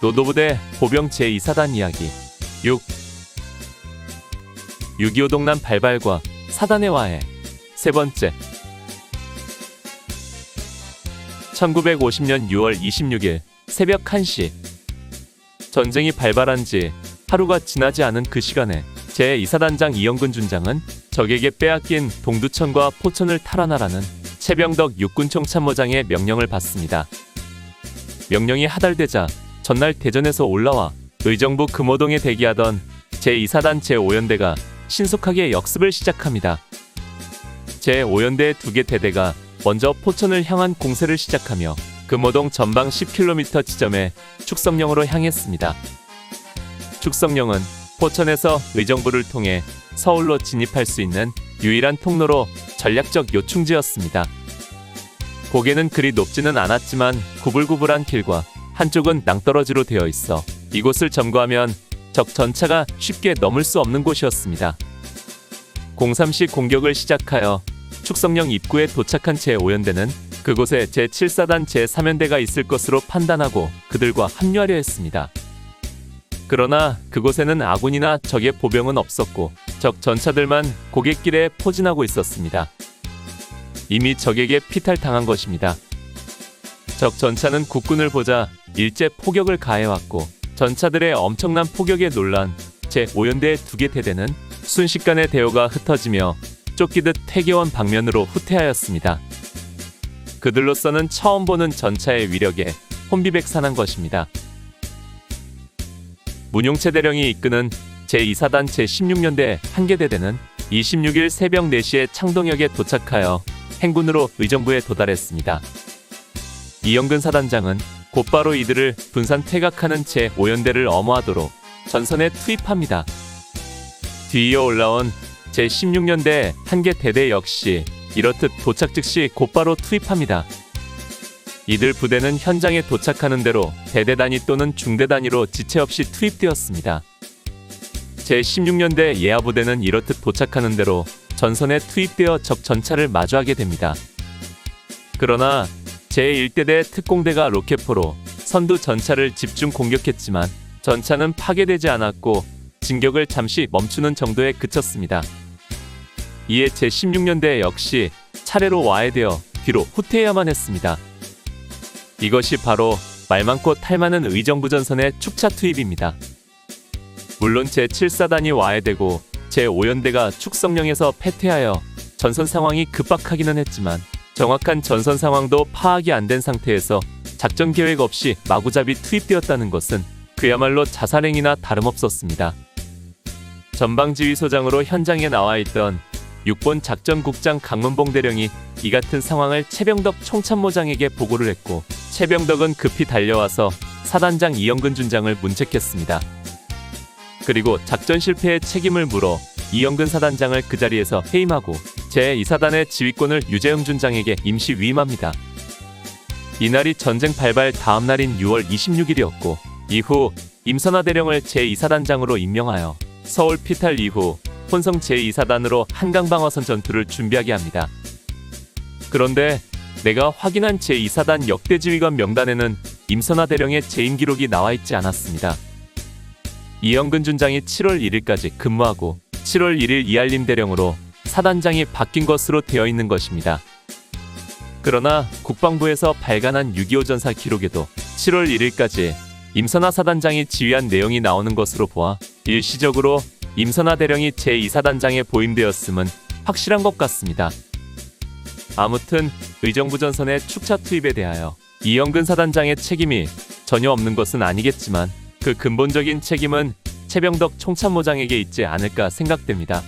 노도부대 보병 제2사단 이야기 6.25 동란 발발과 사단의 화해. 세 번째. 1950년 6월 26일 새벽 1시. 전쟁이 발발한 지 하루가 지나지 않은 그 시간에 제2사단장 이영근 준장은 적에게 빼앗긴 동두천과 포천을 탈환하라는 최병덕 육군총참모장의 명령을 받습니다. 명령이 하달되자 전날 대전에서 올라와 의정부 금호동에 대기하던 제2사단 제5연대가 신속하게 역습을 시작합니다. 제5연대의 2개 대대가 먼저 포천을 향한 공세를 시작하며 금호동 전방 10km 지점에 축성령으로 향했습니다. 축성령은 포천에서 의정부를 통해 서울로 진입할 수 있는 유일한 통로로 전략적 요충지였습니다. 고개는 그리 높지는 않았지만 구불구불한 길과 한쪽은 낭떠러지로 되어 있어 이곳을 점거하면 적 전차가 쉽게 넘을 수 없는 곳이었습니다. 03시 공격을 시작하여 축성령 입구에 도착한 제5연대는 그곳에 제7사단 제3연대가 있을 것으로 판단하고 그들과 합류하려 했습니다. 그러나 그곳에는 아군이나 적의 보병은 없었고 적 전차들만 고갯길에 포진하고 있었습니다. 이미 적에게 피탈당한 것입니다. 적 전차는 국군을 보자 일제 포격을 가해왔고 전차들의 엄청난 포격에 놀란 제5연대의 2개 대대는 순식간에 대오가 흩어지며 쫓기듯 퇴계원 방면으로 후퇴하였습니다. 그들로서는 처음 보는 전차의 위력에 혼비백산한 것입니다. 문용채 대령이 이끄는 제2사단 제16연대 1개 대대는 26일 새벽 4시에 창동역에 도착하여 행군으로 의정부에 도달했습니다. 이영근 사단장은 곧바로 이들을 분산 퇴각하는 제5연대를 엄호하도록 전선에 투입합니다. 뒤이어 올라온 제16연대 1개 대대 역시 이렇듯 도착 즉시 곧바로 투입합니다. 이들 부대는 현장에 도착하는 대로 대대 단위 또는 중대 단위로 지체 없이 투입되었습니다. 제16연대 예하부대는 이렇듯 도착하는 대로 전선에 투입되어 적 전차를 마주하게 됩니다. 그러나 제1대대 특공대가 로켓포로 선두 전차를 집중 공격했지만 전차는 파괴되지 않았고 진격을 잠시 멈추는 정도에 그쳤습니다. 이에 제16연대 역시 차례로 와해되어 뒤로 후퇴해야만 했습니다. 이것이 바로 말 많고 탈 많은 의정부 전선의 축차 투입입니다. 물론 제7사단이 와해되고 제5연대가 축성령에서 패퇴하여 전선 상황이 급박하기는 했지만 정확한 전선 상황도 파악이 안 된 상태에서 작전 계획 없이 마구잡이 투입되었다는 것은 그야말로 자살행위나 다름없었습니다. 전방지휘소장으로 현장에 나와 있던 6본 작전국장 강문봉 대령이 이 같은 상황을 최병덕 총참모장에게 보고를 했고 최병덕은 급히 달려와서 사단장 이영근 준장을 문책했습니다. 그리고 작전 실패의 책임을 물어 이영근 사단장을 그 자리에서 해임하고 제2사단의 지휘권을 유재흥 준장에게 임시 위임합니다. 이날이 전쟁 발발 다음 날인 6월 26일이었고 이후 임선화 대령을 제2사단장으로 임명하여 서울 피탈 이후 혼성 제2사단으로 한강방어선 전투를 준비하게 합니다. 그런데 내가 확인한 제2사단 역대지휘관 명단에는 임선화 대령의 재임 기록이 나와 있지 않았습니다. 이영근 준장이 7월 1일까지 근무하고 7월 1일 이알림 대령으로 사단장이 바뀐 것으로 되어 있는 것입니다. 그러나 국방부에서 발간한 6.25 전사 기록에도 7월 1일까지 임선화 사단장이 지휘한 내용이 나오는 것으로 보아 일시적으로 임선화 대령이 제2사단장에 보임되었음은 확실한 것 같습니다. 아무튼 의정부 전선의 축차 투입에 대하여 이영근 사단장의 책임이 전혀 없는 것은 아니겠지만 그 근본적인 책임은 최병덕 총참모장에게 있지 않을까 생각됩니다.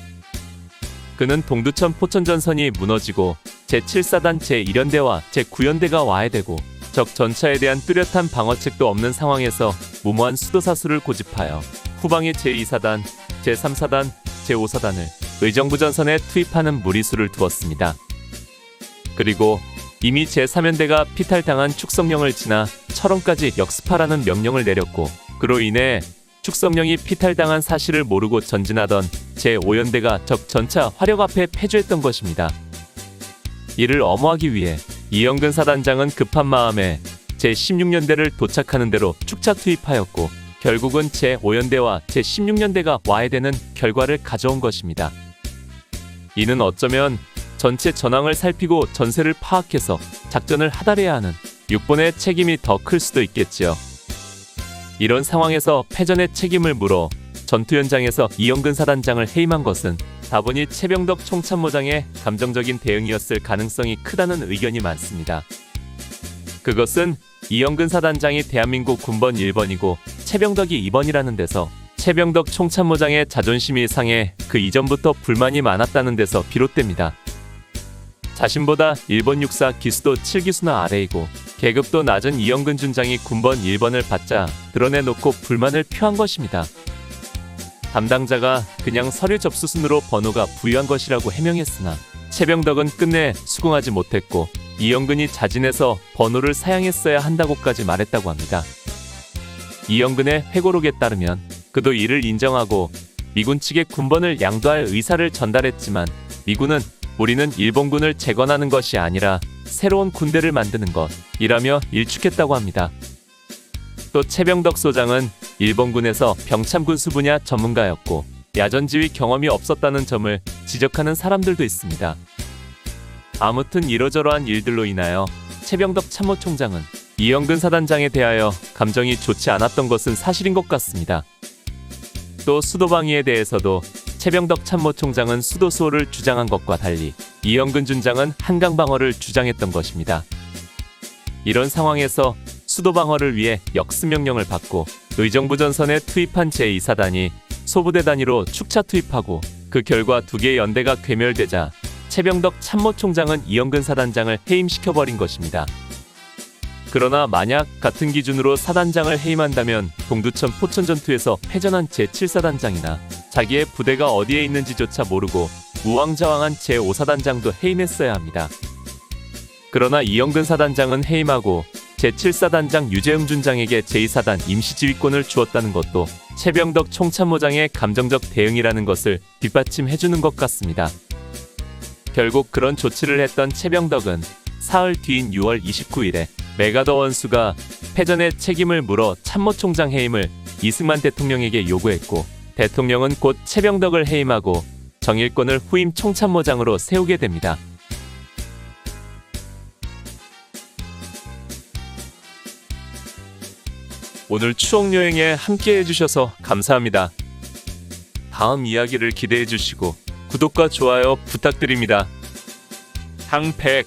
그는 동두천 포천 전선이 무너지고 제7사단 제1연대와 제9연대가 와해되고 적 전차에 대한 뚜렷한 방어책도 없는 상황에서 무모한 수도사수를 고집하여 후방의 제2사단, 제3사단, 제5사단을 의정부 전선에 투입하는 무리수를 두었습니다. 그리고 이미 제3연대가 피탈당한 축성령을 지나 철원까지 역습하라는 명령을 내렸고 그로 인해 축성령이 피탈당한 사실을 모르고 전진하던 제5연대가 적 전차 화력 앞에 패주했던 것입니다. 이를 엄호하기 위해 이영근 사단장은 급한 마음에 제16년대를 도착하는 대로 축차 투입하였고 결국은 제5연대와 제16년대가 와해되는 결과를 가져온 것입니다. 이는 어쩌면 전체 전황을 살피고 전세를 파악해서 작전을 하달해야 하는 육본의 책임이 더 클 수도 있겠지요. 이런 상황에서 패전의 책임을 물어 전투 현장에서 이영근 사단장을 해임한 것은 다분히 최병덕 총참모장의 감정적인 대응이었을 가능성이 크다는 의견이 많습니다. 그것은 이영근 사단장이 대한민국 군번 1번이고 최병덕이 2번이라는 데서 최병덕 총참모장의 자존심이 상해 그 이전부터 불만이 많았다는 데서 비롯됩니다. 자신보다 일본 육사 기수도 7기수나 아래이고 계급도 낮은 이영근 준장이 군번 1번을 받자 드러내놓고 불만을 표한 것입니다. 담당자가 그냥 서류 접수순으로 번호가 부유한 것이라고 해명했으나 최병덕은 끝내 수긍하지 못했고 이영근이 자진해서 번호를 사양했어야 한다고까지 말했다고 합니다. 이영근의 회고록에 따르면 그도 이를 인정하고 미군 측에 군번을 양도할 의사를 전달했지만 미군은 우리는 일본군을 재건하는 것이 아니라 새로운 군대를 만드는 것이라며 일축했다고 합니다. 또 최병덕 소장은 일본군에서 병참군수 분야 전문가였고 야전지휘 경험이 없었다는 점을 지적하는 사람들도 있습니다. 아무튼 이러저러한 일들로 인하여 최병덕 참모총장은 이영근 사단장에 대하여 감정이 좋지 않았던 것은 사실인 것 같습니다. 또 수도방위에 대해서도 최병덕 참모총장은 수도수호를 주장한 것과 달리 이영근 준장은 한강방어를 주장했던 것입니다. 이런 상황에서 수도방어를 위해 역습명령을 받고 의정부 전선에 투입한 제2사단이 소부대 단위로 축차 투입하고 그 결과 두 개의 연대가 괴멸되자 최병덕 참모총장은 이영근 사단장을 해임시켜버린 것입니다. 그러나 만약 같은 기준으로 사단장을 해임한다면 동두천 포천 전투에서 패전한 제7사단장이나 자기의 부대가 어디에 있는지조차 모르고 우왕좌왕한 제5사단장도 해임했어야 합니다. 그러나 이영근 사단장은 해임하고 제7사단장 유재흥 준장에게 제2사단 임시지휘권을 주었다는 것도 최병덕 총참모장의 감정적 대응이라는 것을 뒷받침해주는 것 같습니다. 결국 그런 조치를 했던 최병덕은 사흘 뒤인 6월 29일에 메가더 원수가 패전의 책임을 물어 참모총장 해임을 이승만 대통령에게 요구했고 대통령은 곧 최병덕을 해임하고 정일권을 후임 총참모장으로 세우게 됩니다. 오늘 추억여행에 함께 해주셔서 감사합니다. 다음 이야기를 기대해주시고 구독과 좋아요 부탁드립니다. 항백